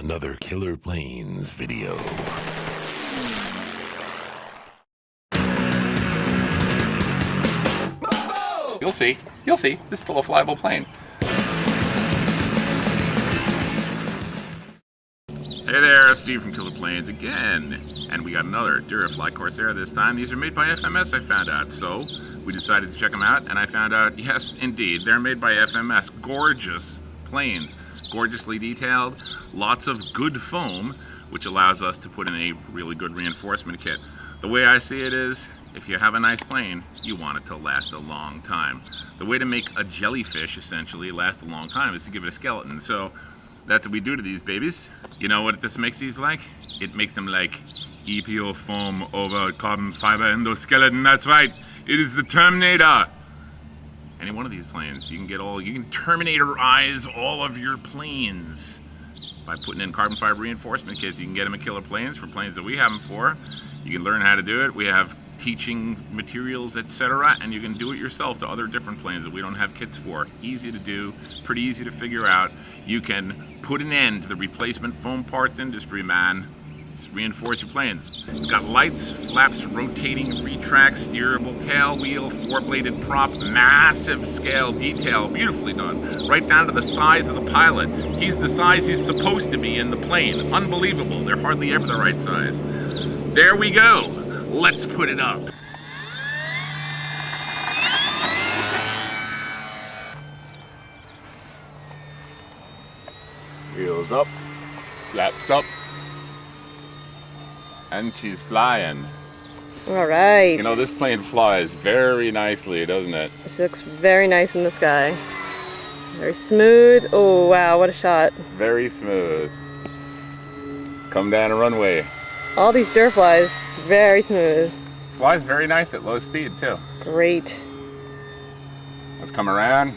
another Killer Planes video. You'll see. You'll see. This is still a flyable plane. Hey there, Steve from Killer Planes again. And we got another Durafly Corsair this time. These are made by FMS, I found out. So we decided to check them out, and I found out, yes, indeed, they're made by FMS. Gorgeous planes. Gorgeously detailed. Lots of good foam, which allows us to put in a really good reinforcement kit. The way I see it is, if you have a nice plane, you want it to last a long time. The way to make a jellyfish, essentially, last a long time is to give it a skeleton. So that's what we do to these babies. You know what this makes these like? It makes them like EPO foam over carbon fiber endoskeleton. That's right, it is the Terminator. Any one of these planes, you can Terminatorize all of your planes by putting in carbon fiber reinforcement kits. You can get them at Killer Planes for planes that we have them for. You can learn how to do it. We have teaching materials, etc., and you can do it yourself to other different planes that we don't have kits for. Easy to do, pretty easy to figure out. You can put an end to the replacement foam parts industry, man. Just reinforce your planes. It's got lights, flaps, rotating retracts, steerable tail wheel, four-bladed prop, massive scale detail, beautifully done, right down to the size of the pilot. He's the size he's supposed to be in the plane. Unbelievable. They're hardly ever the right size. There we go. Let's put it up. Wheels up, flaps up, and she's flying. All right. You know, this plane flies very nicely, doesn't it? This looks very nice in the sky. Very smooth. Oh, wow, what a shot. Very smooth. Come down a runway. All these Duraflies, very smooth. Flies very nice at low speed, too. Great. Let's come around.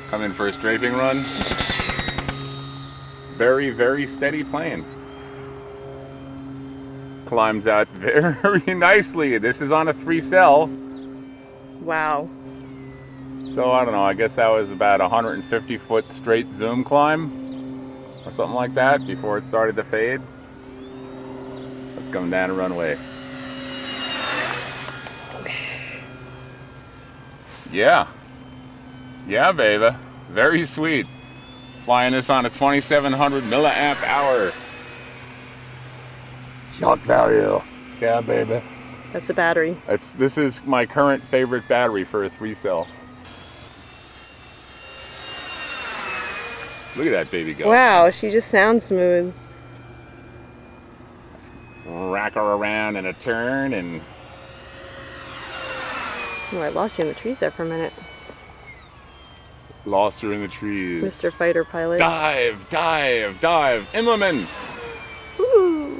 Come in for a strafing run. Very, very steady plane. Climbs out very nicely. This is on a 3-cell. Wow. So I don't know, I guess that was about a 150-foot straight zoom climb or something like that before it started to fade. Let's come down a runway. Yeah. Yeah, baby. Very sweet. Flying this on a 2700 milliamp hour. Shock value. Yeah, baby. That's the battery. This is my current favorite battery for a 3-cell. Look at that baby go. Wow, she just sounds smooth. Rack her around in a turn and... Oh, I lost you in the trees there for a minute. Lost her in the trees. Mr. Fighter Pilot. Dive, dive, dive. Immelman. Woo!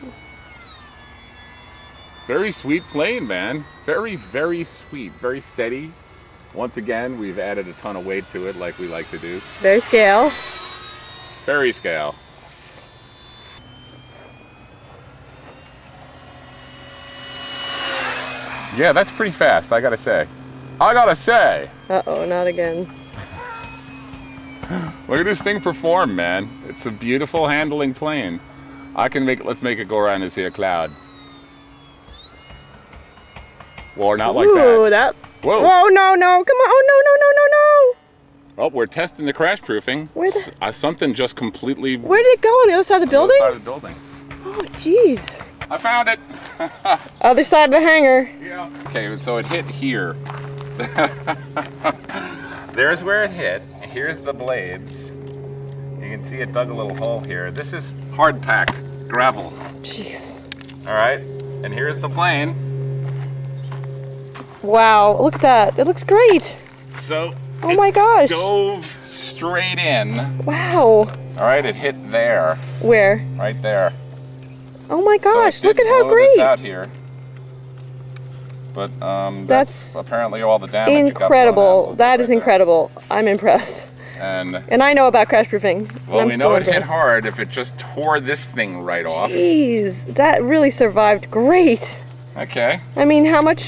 Very sweet plane, man. Very, very sweet. Very steady. Once again, we've added a ton of weight to it like we like to do. Very scale. Very scale. Yeah, that's pretty fast, I gotta say. Uh-oh, not again. Look at this thing perform, man. It's a beautiful handling plane. Let's make it go around and see a cloud. Well, not like that. Ooh, that. Whoa. Whoa, no, no, come on. Oh, Oh, we're testing the crash proofing. Something just completely... Where did it go? On the other side of the building? On the other side of the building. Oh, jeez. I found it. Other side of the hangar. Yeah. Okay, so it hit here. There's where it hit. Here's the blades. You can see it dug a little hole here. This is hard packed gravel. Jeez. All right, and here's the plane. Wow, look at that. It looks great. So, oh my gosh. Dove straight in. Wow. All right, it hit there. Where? Right there. Oh my gosh, so look at how blow great. This out here. But that's apparently all the damage. Incredible. That is incredible. I'm impressed. And I know about crash proofing. Well, we know it hit hard if it just tore this thing right off. Jeez, that really survived great. Okay. I mean, how much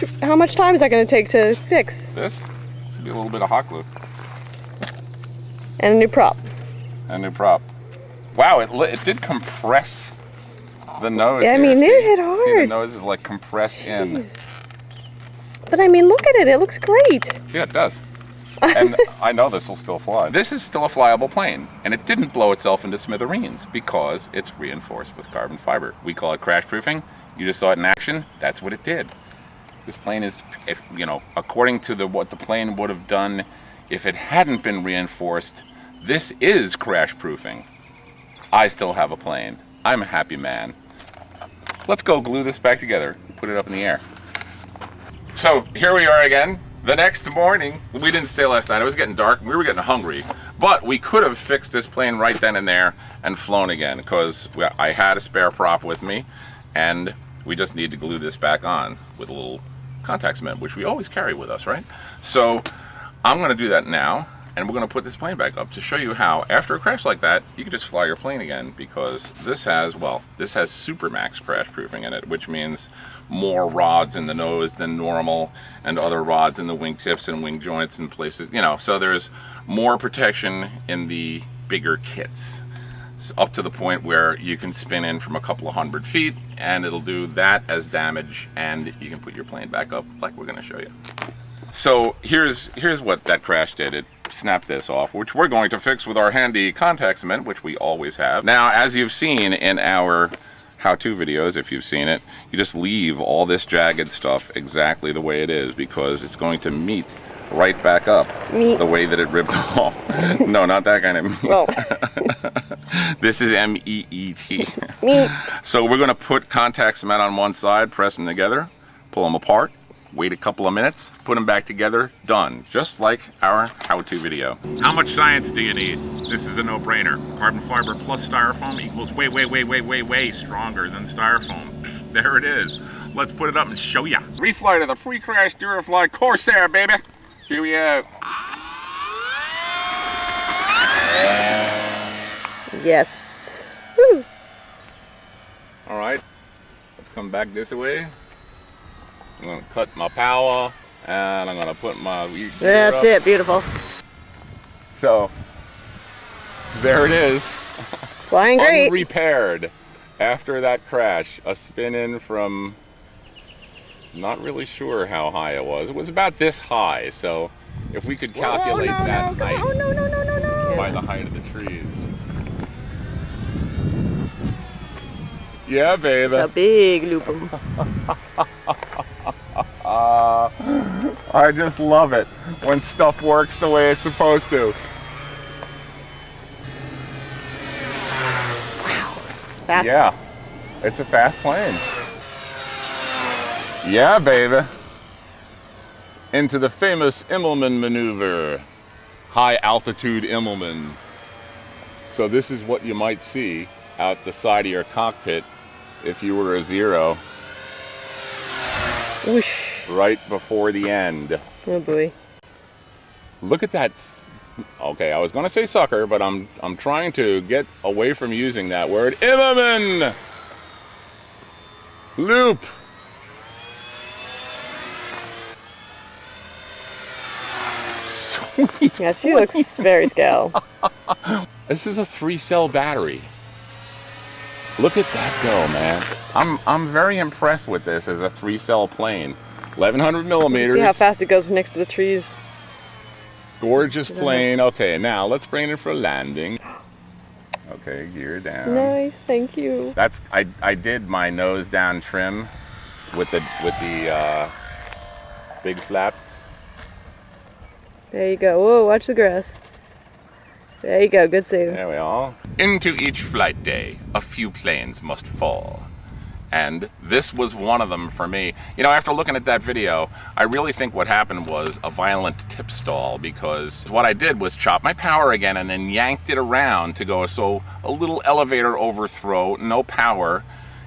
time is that going to take to fix? This will be a little bit of hot glue. And a new prop. A new prop. Wow, it did compress the nose. Yeah, I here. mean, See? it hit See, the hard. nose is like compressed in. But I mean, look at it. It looks great. Yeah, it does. And I know this will still fly. This is still a flyable plane, and it didn't blow itself into smithereens because it's reinforced with carbon fiber. We call it crash proofing. You just saw it in action. That's what it did. This plane is, if you know, according to what the plane would have done if it hadn't been reinforced, this is crash proofing. I still have a plane. I'm a happy man. Let's go glue this back together and put it up in the air. So here we are again. The next morning, we didn't stay last night. It was getting dark. We were getting hungry. But we could have fixed this plane right then and there and flown again because I had a spare prop with me and we just need to glue this back on with a little contact cement, which we always carry with us, right? So I'm going to do that now and we're going to put this plane back up to show you how, after a crash like that, you can just fly your plane again because this has Supermax crash proofing in it, which means more rods in the nose than normal and other rods in the wingtips and wing joints and places, you know, so there's more protection in the bigger kits. It's up to the point where you can spin in from a couple of 100 feet and it'll do that as damage and you can put your plane back up like we're going to show you. So here's what that crash did. It snapped this off, which we're going to fix with our handy contact cement, which we always have. Now, as you've seen in our how-to videos, if you've seen it, you just leave all this jagged stuff exactly the way it is because it's going to meet right back up the way that it ripped off. No, not that kind of meat. Oh. This is M-E-E-T. Meat. So we're going to put contact cement on one side, press them together, pull them apart, wait a couple of minutes, put them back together, done. Just like our how-to video. How much science do you need? This is a no-brainer. Carbon fiber plus styrofoam equals way stronger than styrofoam. There it is. Let's put it up and show ya. Reflight of the pre-crash Durafly Corsair, baby. Here we go. Yes. Woo. All right, let's come back this way. I'm gonna cut my power and I'm gonna put my That's it, beautiful. So there it is. Flying great. Unrepaired after that crash. A spin in from not really sure how high it was. It was about this high, so if we could calculate that height by the height of the trees. Yeah, baby. A big loopum. I just love it when stuff works the way it's supposed to. Wow. Fast. Yeah, it's a fast plane. Yeah, baby. Into the famous Immelman maneuver. High altitude Immelman. So this is what you might see out the side of your cockpit if you were a zero. Whoosh. Right before the end. Oh boy. Look at that. Okay, I was going to say sucker, but I'm trying to get away from using that word. Immelman! Loop! Sweet. Yeah, she looks very scale. This is a 3-cell battery. Look at that go, man. I'm very impressed with this as a 3-cell plane. 1100 millimeters. See how fast it goes next to the trees. Gorgeous plane. Okay, now let's bring it for landing. Okay, gear down. Nice, thank you. That's I did my nose down trim with the big flaps. There you go. Whoa, watch the grass. There you go, good save. There we are. Into each flight day, a few planes must fall. And this was one of them for me. You know, after looking at that video, I really think what happened was a violent tip stall because what I did was chop my power again and then yanked it around to go, so a little elevator overthrow, no power,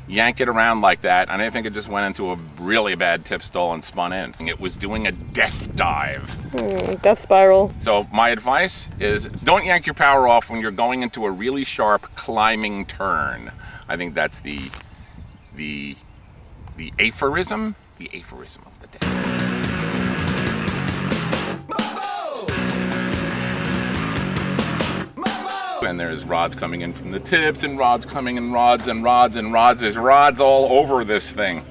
yank it around like that, and I think it just went into a really bad tip stall and spun in. It was doing a death dive. Death spiral. So my advice is don't yank your power off when you're going into a really sharp climbing turn. I think that's the aphorism of the day. Mambo! Mambo! And there's rods coming in from the tips, and rods coming in, rods and rods and rods. There's rods all over this thing.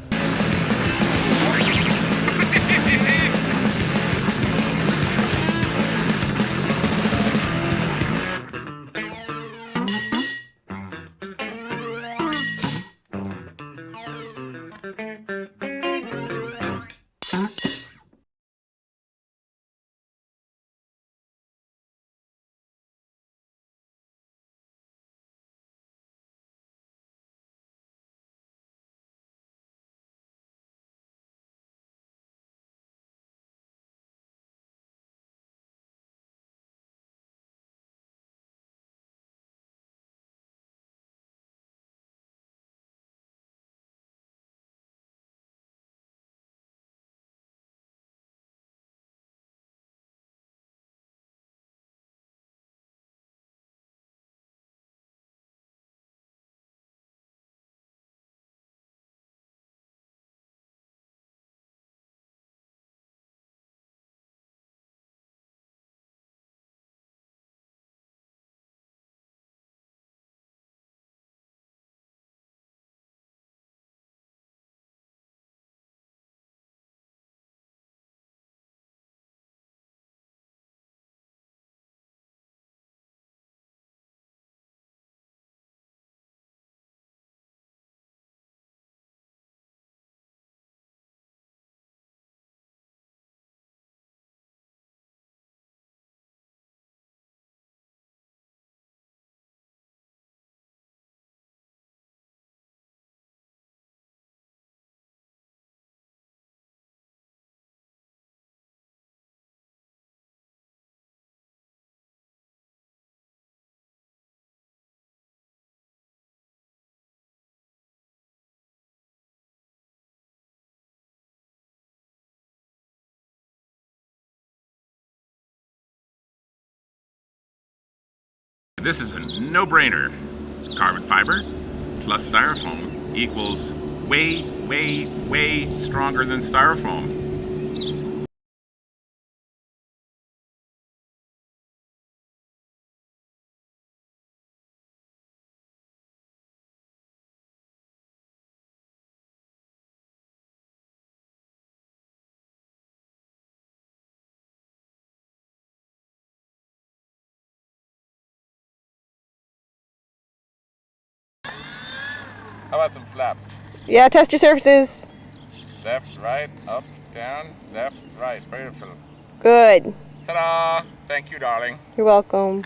This is a no-brainer. Carbon fiber plus styrofoam equals way, way, way stronger than styrofoam. How about some flaps? Yeah, test your surfaces. Left, right, up, down, left, right. Beautiful. Good. Ta-da! Thank you, darling. You're welcome.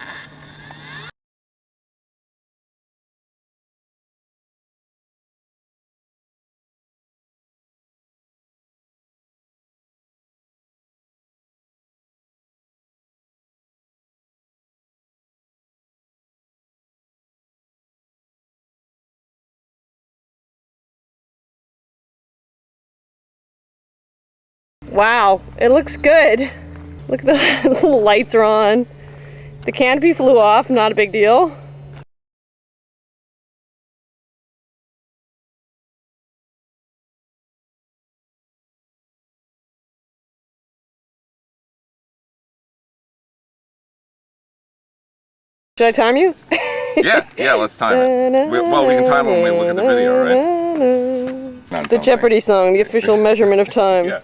Wow, it looks good. Look, the little lights are on. The canopy flew off, not a big deal. Should I time you? Yeah, let's time it. Well, we can time it when we look at the video, right? The Jeopardy song, the official measurement of time. Yeah.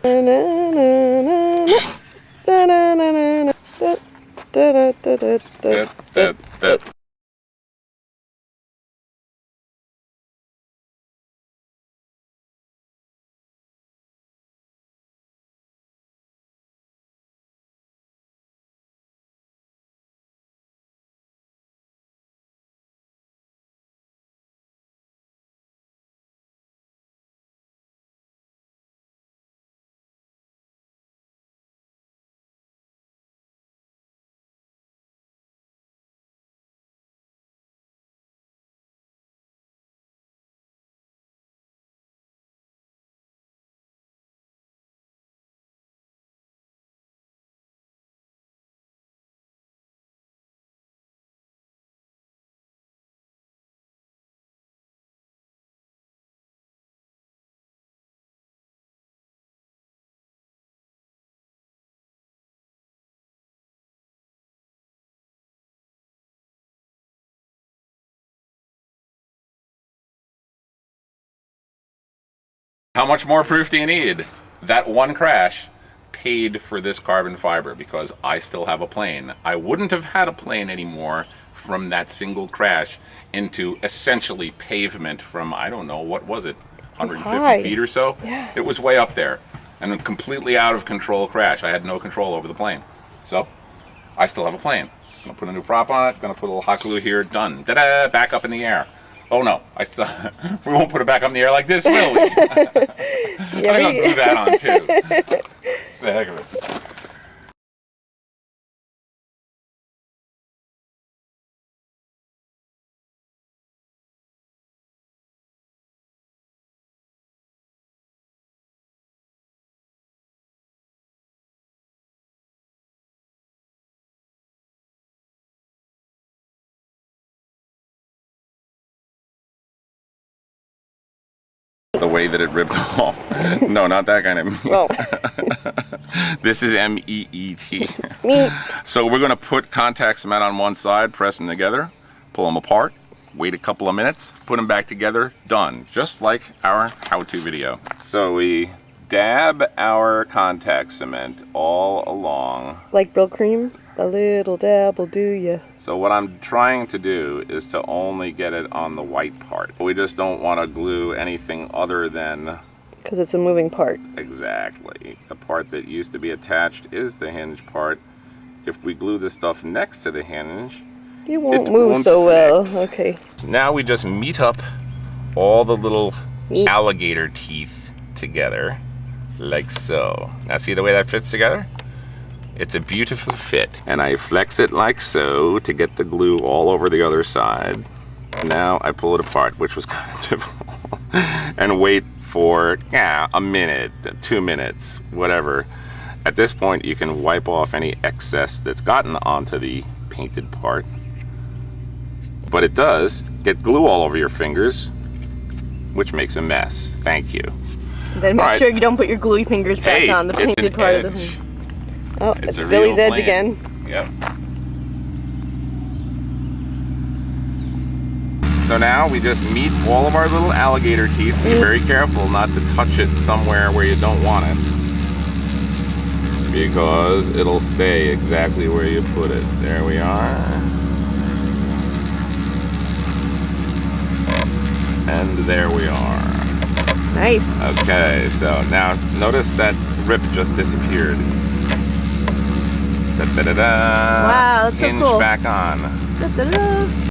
How much more proof do you need? That one crash paid for this carbon fiber because I still have a plane. I wouldn't have had a plane anymore from that single crash into essentially pavement from, I don't know, what was it? 150 feet or so? Yeah. It was way up there. And a completely out of control crash. I had no control over the plane. So, I still have a plane. I'm gonna put a new prop on it, gonna put a little hot glue here, done. Ta-da! Back up in the air. Oh no, we won't put it back up in the air like this, will we? I'm gonna glue that on too. It's the heck of it. The way that it ripped off. No, not that kind of meat. Oh. This is M-E-E-T. Meat. So we're going to put contact cement on one side, press them together, pull them apart, wait a couple of minutes, put them back together, done. Just like our how-to video. So we dab our contact cement all along. Like Brill cream? A little dab will do ya. So what I'm trying to do is to only get it on the white part. We just don't want to glue anything other than... Because it's a moving part. Exactly. The part that used to be attached is the hinge part. If we glue the stuff next to the hinge, it won't move so well. Okay. Now we just meet up all the little alligator teeth together, like so. Now see the way that fits together? It's a beautiful fit. And I flex it like so to get the glue all over the other side. Now I pull it apart, which was kind of difficult, and wait for a minute, 2 minutes, whatever. At this point, you can wipe off any excess that's gotten onto the painted part. But it does get glue all over your fingers, which makes a mess. Thank you. Then make sure you don't put your gluey fingers back on the painted part of the thing. Oh, it's Billy's edge again. Yep. So now we just meet all of our little alligator teeth. Be very careful not to touch it somewhere where you don't want it, because it'll stay exactly where you put it. There we are. And there we are. Nice. Okay, so now notice that rip just disappeared. Da-da-da-da. Wow, that's so Hinge cool. back on. Da-da-da.